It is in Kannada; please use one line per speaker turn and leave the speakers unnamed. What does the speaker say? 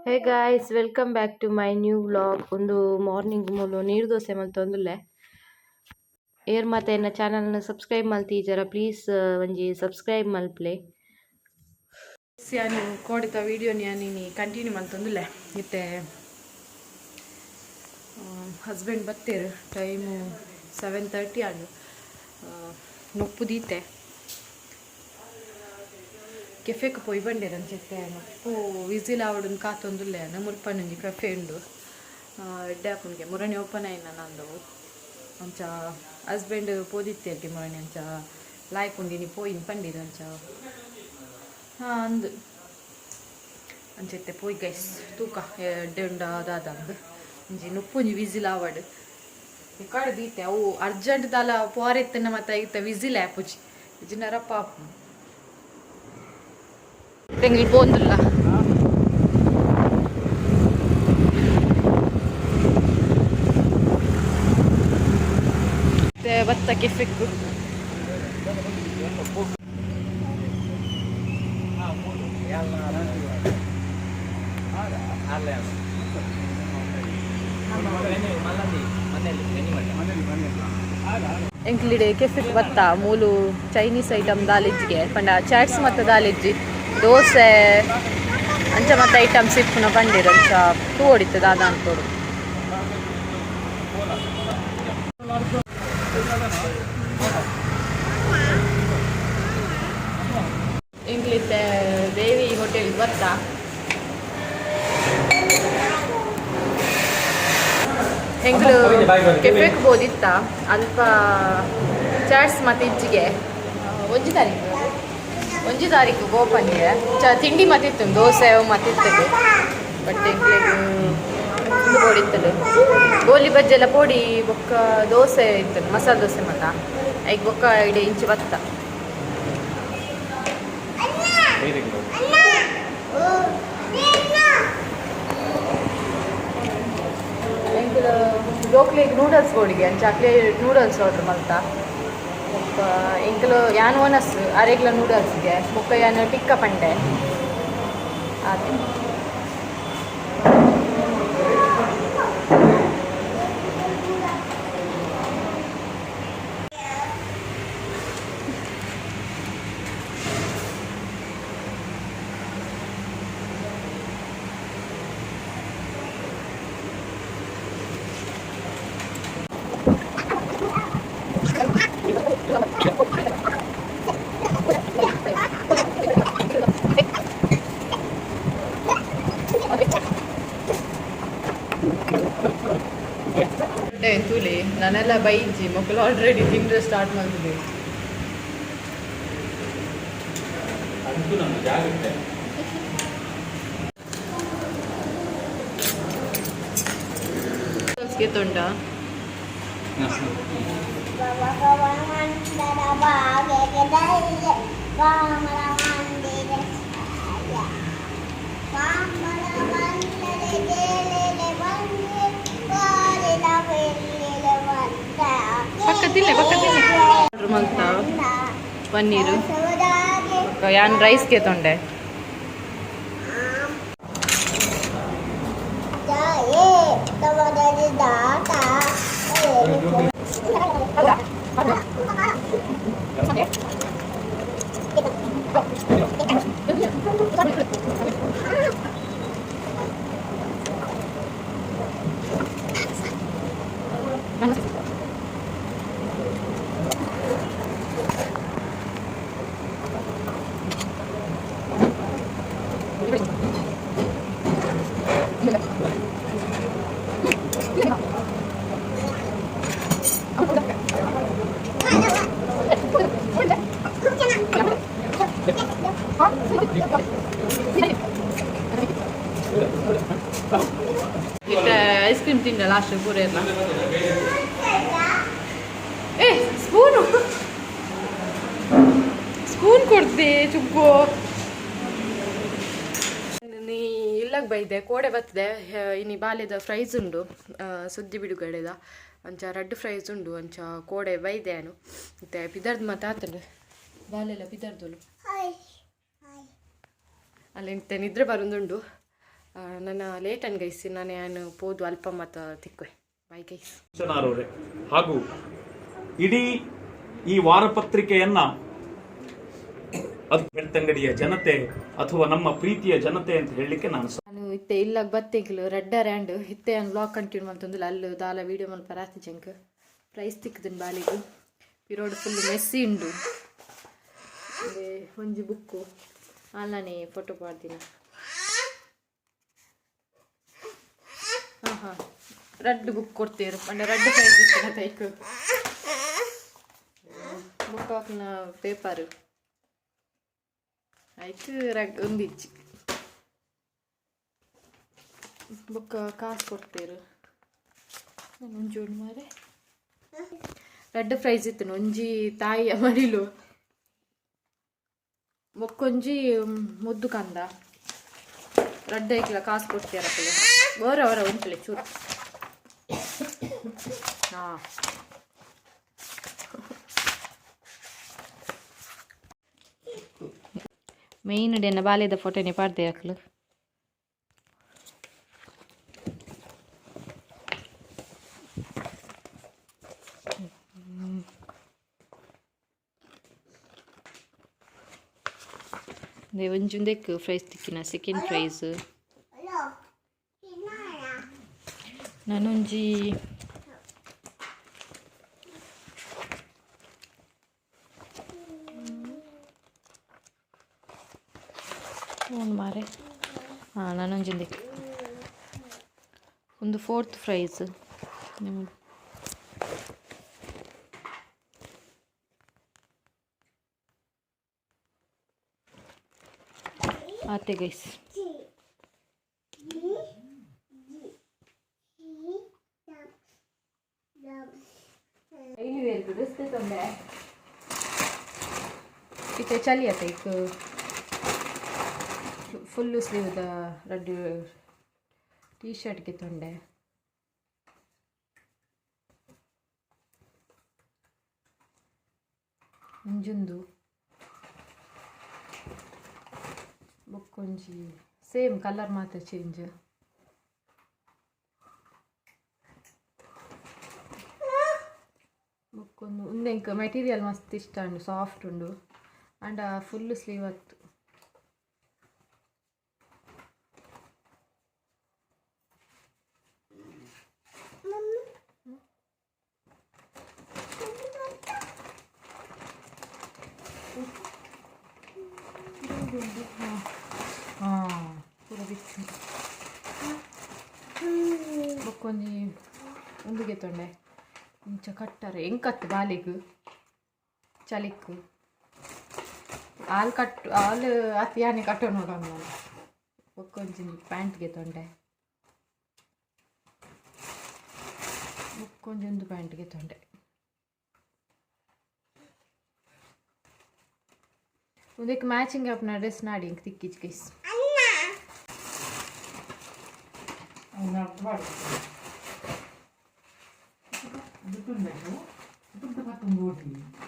Hey guys welcome back to my new vlog. ಒಂದು ಮಾರ್ನಿಂಗ್ ಮೂಲು ನೀರು ದೋಸೆ ಮಲ್ತೊಂದುಲ್ಲೆ ಏರ್ ಮಾತ ಎನ್ನ ಚಾನಲ್ನ ಸಬ್ಸ್ಕ್ರೈಬ್ ಮಲ್ತಿಜರ ಪ್ಲೀಸ್ ಒಂಜಿ ಸಬ್ಸ್ಕ್ರೈಬ್ ಮಲ್ಪ್ಲೆ. ಯಾನು ಕೋಡಿತ ವಿಡಿಯೋನಿ ಯಾನಿನಿ ಕಂಟಿನ್ಯೂ ಮಲ್ತೊಂದುಲ್ಲೆ ಇತ್ತೆ ಹಸ್ಬೆಂಡ್ ಬತ್ತೇರು ಟೈಮು 7:30 ಆಂಡು ನೊಪ್ಪು ದೀತೆ ಕೆಫೆಗೆ ಪೋಯಿ ಬಂಡೇರು ಅಂಚೆತ್ತೆ ನೊಪ್ಪು ವಿಸಿಲ್ ಆವಡನ್ನು ಕಾತೊಂದುಲ್ಲೆ ಮುಲ್ಪನೊಂಜಿ ಕೆಫೆ ಉಂಡು ಎಡ್ಡೆ ಹಾಕೊಂಡ್ಗೆ ಮುರಣಿ ಓಪನ್ ಆಯ್ನ ನಂದು ಅಂಚ ಹಸ್ಬೆಂಡ್ ಪೋದಿತ್ತೇರ್ಗೆ ಮುರಣಿ ಅಂಚ ಲಾಯ್ಕೊಂಡಿನಿ ಪೋಯಿನ್ ಪಂಡಿರು ಅಂಚ ಅಂದು ಅಂಚೆತ್ತೆ ಪೋಯ್ ಗೈಸ್ ತೂಕ ಎಡ್ಡೆ ಉಂಡ ಅದಾದ ಅಂದು ಒಂಜಿ ನೊಪ್ಪೊಂಜಿ ವಿಸಿಲ್ ಆವಡ್ ಕಡೆ ದೀತೆ ಅವು ಅರ್ಜೆಂಟ್ ದಾಲ ಪೋರೆತ್ತನ ಮತ್ತು ಇತ್ತ ವಿಸಿಲ್ ಆ್ಯಪುಜಿ ಇಜಿನರ ಪಾಪು ತೆಂಗಿಲ್ ಪೋಂದುಲ್ಲ ಭತ್ತ ಕೆಫೆಕ್ಕು ಎಂಕ್ಲಿಡೆ ಕೆಫೆಕ್ ಬತ್ತ ಮೂಲು ಚೈನೀಸ್ ಐಟಮ್ ದಾಲೆಜ್ಜಿಗೆ ಪಂಡ ಚಾಟ್ಸ್ ಮತ್ತು ದಾಲೆಜ್ಜಿ ದೋಸೆ ಅಂಚ ಮತ್ತು ಐಟಮ್ಸ್ ಇಪ್ಪುನ ಬಂದಿರು ಅಂಚ ತೂ ಹೊಡಿತದ ಅದ ಅನ್ಕೊಡು ಎಂಕ್ಲಿತ್ತೆ ದೇವಿ ಹೋಟೆಲ್ ಬತ್ತ ಎಂಕ್ಲು ಕೆಫೆಗೆ ಬೋದಿತ್ತ ಅಲ್ಪ ಚಾಟ್ಸ್ ಮತ್ತು ಇಜ್ಜಿಗೆ ಒಂಜಿ ತಾರೀಕು ಗೋಪನ್ಗೆ ತಿಂಡಿ ಮತ್ತಿತ್ತು ದೋಸೆ ಮತ್ತಿತ್ತದು ಬಟ್ ಎಂಕ್ಲೆಗ್ ಇದು ಬೋಡಿತ್ತದು ಗೋಲಿ ಬಜ್ಜಿ ಎಲ್ಲ ಪೋಡಿ ಬೊಕ್ಕ ದೋಸೆ ಇತ್ತು ಮಸಾಲೆ ದೋಸೆ ಮತ್ತ ಈಗ ಬೊಕ್ಕ ಇಡೀ ಇಂಚು ಭತ್ತ ಎಂಕ್ಲು ಜೋಕ್ಲಿಗೆ ನೂಡಲ್ಸ್ ಬೋಡಿಗೆ ಅಂಚಾಕ್ಲೆ ನೂಡಲ್ಸ್ ಆರ್ಡ್ರ್ ಮಲ್ತ ಎಂಕ್ಲು ಯಾನ್ ಓನಸ್ ಅರೆಗ್ಲ ನೂಡಲ್ಸ್ಗೆ ಬೊಕ್ಕ ಯಾನ್ ಟಿಕ್ಕ ಪಂಡೆ ಅದೇ ತೂಲಿ ನಾನೆಲ್ಲ ಬೈಜಿ ಮಕ್ಕಳು ಆಲ್ರೆಡಿ ತಿಂದ್ರೆ ಸ್ಟಾರ್ಟ್ ಮಾಡ್ತಿದ್ದೆ ತೊಂಡ ಪಕ್ಕದಿಲ್ಲ ಮಲ್ತ ಪನ್ನೀರು ಯಾನ್ ರೈಸ್ಗೆ ತೊಂಡೆ ಐಸ್ ಕ್ರೀಮ್ ತಿಂಡ ಲಾಸ್ಟ್ ಪೂರ ಎಲ್ಲ ಸ್ಪೂನ್ ಕೊಡ್ತಿ ಚುಬ್ಬು ನೀ ಇಲ್ಲಗ್ ಬೈದೆ ಕೋಡೆ ಬತ್ತದೆ ಇನಿ ಬಾಲ್ಯದ ಫ್ರೈಸ್ ಉಂಡು ಸುದ್ದಿ ಬಿಡುಗಡೆದ ಅಂಚ ರಡ್ಡ್ ಫ್ರೈಸ್ ಉಂಡು ಅಂಚ ಕೋಡೆ ಬೈದೆ ಅನು ಮತ್ತೆ ಪಿದರ್ದು ಮಾತಾತಂಡು ಬಾಲೆಲ್ಲ ಪಿದರ್ದೋಳು ಅಲ್ಲಿ ನಿದ್ರೆ ಬರೋದುಂಡು ನನ್ನ ಲೇಟ್ ಅನ್ ಗೈಸ್ ನಾನು ಪೋದು ಅಲ್ಪ ಮತ್ತು ತಿಕ್ವೆ ಬೈ ಗೈಸ್.
ಹಾಗೂ ಇಡೀ ಈ ವಾರಪತ್ರಿಕೆಯನ್ನ ಅದು ಬೆಳ್ತಂಗಡಿಯ ಜನತೆ ಅಥವಾ ನಮ್ಮ ಪ್ರೀತಿಯ ಜನತೆ ಅಂತ ಹೇಳಲಿಕ್ಕೆ ನಾನು
ಇತ್ತೆ ಇಲ್ಲ ಬತ್ತಿಗ್ಲು ರೆಡ್ಡರ್ ಆ್ಯಂಡ್ ಇತ್ತೆ ನಾನು ಬ್ಲಾಗ್ ಕಂಟಿನ್ಯೂ ಮಾಡ್ತಂದಿಲ್ಲ ಅಲ್ಲು ದಾಲ ವೀಡಿಯೋ ಮಲ್ಪ ರಾತ್ರಿ ಜಂಕ್ ಪ್ರೈಸ್ ತಿಕ್ಕದನ್ ಬಾಲಿಗು ಪಿರೋಡ್ ಫುಲ್ ಮೆಸ್ಸಿ ಉಂಡು ಒಂಜಿ ಬುಕ್ಕು ಅಲ್ಲನೇ ಫೋಟೋ ಪಾಡ್ದಿನ ಹಾಂ ರೆಡ್ ಬುಕ್ ಕೊಡ್ತೀರು ಅಂದ್ರೆ ರೆಡ್ ಪ್ರೈಸ್ ಇತ್ತು ತೈಕ್ ಬುಕ್ ಹಾಕಿನ ಪೇಪರ್ ಆಯ್ತು ಒಂದಿಚ್ಚಿ ಬುಕ್ ಕಾಸು ಕೊಡ್ತೀರು ಒಂಜಿ ಉಂಡು ಮಾರೆ ರೆಡ್ ಪ್ರೈಸ್ ಇತ್ತು ಒಂಜಿ ತಾಯಿಯ ಮರಿಲು ಬೊಕ್ಕೊಂಜಿ ಮುದ್ದು ಕಂದ ರೆಡ್ ಐಕ್ಲ ಕಾಸು ಕೊಡ್ತೀರಪ್ಪಲೆ ಅವರ ಉಂಟಲೆ ಚೂರು ಹಾಂ മെയിൻ ഇടന്നെ ബാല്യದ ಫೋಟೋನೇ ಪಾಡ್ದೆ ಹಾಕ್ಲು ಒಂಜುಂದೆಕ್ ಪ್ರೈಸ್ ತಿಕ್ಕಿನ ಸೆಕೆಂಡ್ ಪ್ರೈಸ್ ನಾನೊಂಜಿ ಹ್ಞೂ ಮಾರೆ ಹಾಂ ನಾನೊಂಜಿಂದೆ ಒಂದು ಫೋರ್ತ್ ಪ್ರೈಸ್ ಆತೆ ಗೈಸ್ ಇತ್ತೆ ಚಲಿ ಆತ ಈಗ ಫುಲ್ಲು ಸ್ಲೀವ್ದ ರೆಡ್ ಟೀ ಶರ್ಟ್ಗೆ ತೊಂಡೆ ಮುಂಜುಂದು ಬೊಕ್ಕೊಂಜಿ ಸೇಮ್ ಕಲರ್ ಮಾತ್ರ ಚೇಂಜ್ ಬೊಕ್ಕೊಂದು ಉಂದೆಂಕ್ ಮೆಟೀರಿಯಲ್ ಮಸ್ತ್ ಇಷ್ಟ ಉಂಡು ಸಾಫ್ಟ್ ಉಂಡು ಆಂಡ ಫುಲ್ ಸ್ಲೀವ್ ಅತ್ತು ಪೂರ ಬಿಚ್ಚು ಬೊಕ್ಕೊಂಜಿ ಉಂದಿಗೆ ತೊಂಡೆ ಇಂಚ ಕಟ್ಟಾರೆ ಎಂಕತ್ತು ಬಾಲಿಗು ಚಲಿಕ್ಕು ಹಾಲು ಅತಿ ಯಾನೆ ಕಟ್ಟೋ ನೋಡೋಣ ನಾನು ಬೊಕ್ಕೊಂಜಿ ಪ್ಯಾಂಟ್ಗೆ ತೊಂಡೆ ಬೊಕ್ಕೊಂಜಿ ಒಂದು ಪ್ಯಾಂಟ್ಗೆ ತೊಂಡೆ ಉದಕ್ಕೆ ಮ್ಯಾಚಿಂಗ್ ಆಪ್ನ ಡ್ರೆಸ್ ನಾಡಿ ಇಂಕ್ ತಿಕ್ಕಿಚ್ ಗೈಸ್
ದುಡ್ಡು